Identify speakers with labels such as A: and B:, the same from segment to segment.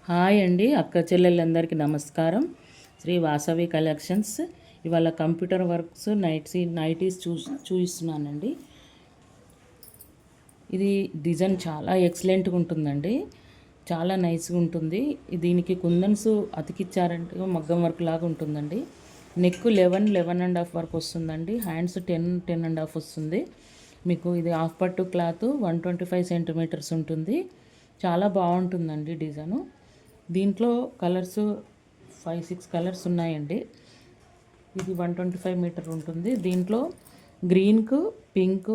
A: Hi అండి, అక్క చెల్లెళ్ళందరికీ నమస్కారం. శ్రీ వాసవి కలెక్షన్స్. ఇవాళ కంప్యూటర్ వర్క్స్ నైటీస్ చూపిస్తున్నానండి. ఇది డిజైన్ చాలా ఎక్సలెంట్గా ఉంటుందండి, చాలా నైస్గా ఉంటుంది. దీనికి కుందన్స్ అతికిచ్చారంటే మగ్గం వర్క్ లాగా ఉంటుందండి. నెక్ 11.5 వరకు వస్తుందండి. హ్యాండ్స్ 10.5 వస్తుంది. మీకు ఇది హాఫ్ పట్టు క్లాత్ 125 సెంటీమీటర్స్ ఉంటుంది. చాలా బాగుంటుందండి డిజైను. దీంట్లో కలర్స్ 5-6 కలర్స్ ఉన్నాయండి. ఇది 125 మీటర్ ఉంటుంది. దీంట్లో గ్రీన్కు, పింక్,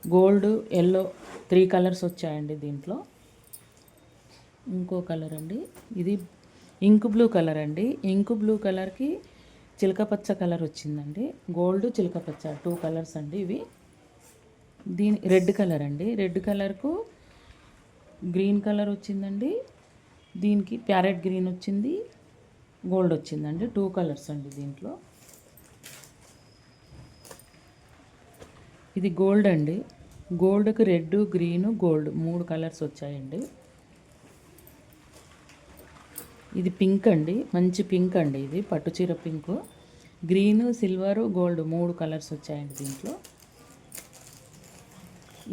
A: గోల్డ్, ఎల్లో 3 కలర్స్ వచ్చాయండి. దీంట్లో ఇంకో కలర్ అండి, ఇది ఇంక్ బ్లూ కలర్ అండి. ఇంక్ బ్లూ కలర్కి చిలకపచ్చ కలర్ వచ్చిందండి. గోల్డ్, చిలకపచ్చ 2 కలర్స్ అండి ఇవి. రెడ్ కలర్ అండి. రెడ్ కలర్కు గ్రీన్ కలర్ వచ్చిందండి. దీనికి ప్యారెట్ గ్రీన్ వచ్చింది, గోల్డ్ వచ్చిందండి. 2 కలర్స్ అండి దీంట్లో. ఇది గోల్డ్ అండి. గోల్డ్కి రెడ్, గ్రీను, గోల్డ్ 3 కలర్స్ వచ్చాయండి. ఇది పింక్ అండి, మంచి పింక్ అండి. ఇది పట్టుచీర pink, green, silver, gold 3 colours వచ్చాయండి దీంట్లో.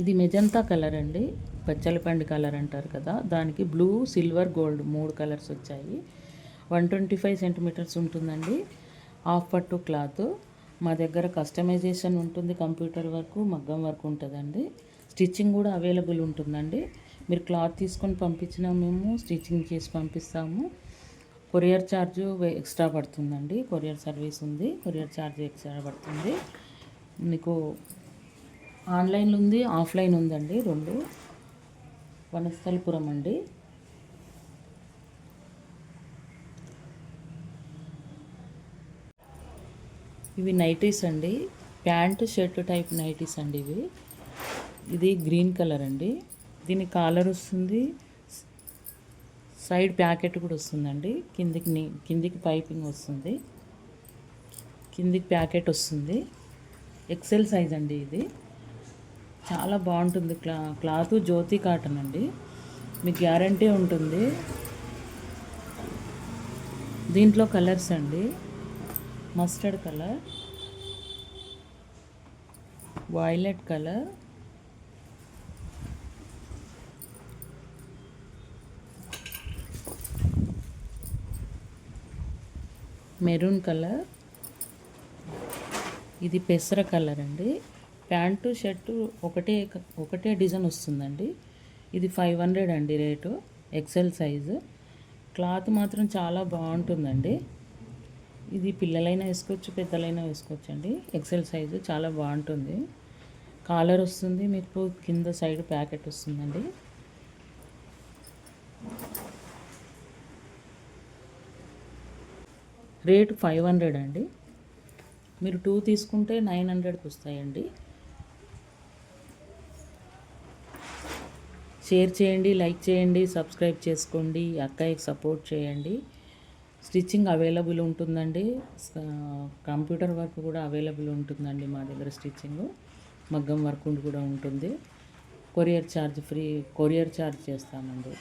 A: ఇది మెజంతా కలర్ అండి, పచ్చలపండు కలర్ అంటారు కదా, దానికి బ్లూ, సిల్వర్, గోల్డ్ 3 కలర్స్ వచ్చాయి. 125 సెంటీమీటర్స్ ఉంటుందండి. హాఫ్ పట్టు క్లాత్. మా దగ్గర కస్టమైజేషన్ ఉంటుంది, కంప్యూటర్ వర్క్, మగ్గం వర్క్ ఉంటుందండి. స్టిచ్చింగ్ కూడా అవైలబుల్ ఉంటుందండి. మీరు క్లాత్ తీసుకొని పంపించినా మేము స్టిచ్చింగ్ చేసి పంపిస్తాము. కొరియర్ ఛార్జ్ ఎక్స్ట్రా పడుతుందండి. కొరియర్ సర్వీస్ ఉంది, కొరియర్ ఛార్జ్ ఎక్స్ట్రా పడుతుంది. మీకు ఆన్లైన్లో ఉంది, ఆఫ్లైన్ ఉందండి 2. వనస్థలిపురం అండి. ఇవి నైటీస్ అండి, ప్యాంటు షర్ట్ టైప్ నైటీస్ అండి ఇవి. ఇది గ్రీన్ కలర్ అండి. దీని కాలర్ వస్తుంది, సైడ్ ప్యాకెట్ కూడా వస్తుందండి. కిందికి పైపింగ్ వస్తుంది, కిందికి ప్యాకెట్ వస్తుంది. ఎక్సెల్ సైజ్ అండి ఇది. చాలా బాగుంటుంది. క్లాత్ జ్యోతి కాటన్ అండి, మీకు గ్యారంటీ ఉంటుంది. దీంట్లో కలర్స్ అండి, mustard colour, violet colour, maroon colour, ఇది పెసర కలర్ అండి. ప్యాంటు షర్టు ఒకటే డిజైన్ వస్తుందండి. ఇది 500 అండి రేటు, ఎక్సెల్ సైజు. క్లాత్ మాత్రం చాలా బాగుంటుందండి. ఇది పిల్లలైనా వేసుకోవచ్చు, పెద్దలైనా వేసుకోవచ్చు అండి. ఎక్సెల్ సైజు చాలా బాగుంటుంది. కాలర్ వస్తుంది, మీకు కింద సైడ్ ప్యాకెట్ వస్తుందండి. రేటు 500 అండి. మీరు 2 తీసుకుంటే 900కి వస్తాయండి. షేర్ చేయండి, లైక్ చేయండి, సబ్స్క్రైబ్ చేసుకోండి, అక్కయ్యకి సపోర్ట్ చేయండి. స్టిచ్చింగ్ అవైలబుల్ ఉంటుందండి. కంప్యూటర్ వర్క్ కూడా అవైలబుల్ ఉంటుందండి మా దగ్గర. స్టిచ్చింగ్, మగ్గం వర్క్ కూడా ఉంటుంది. Courier charge free, courier charge చేస్తామండి.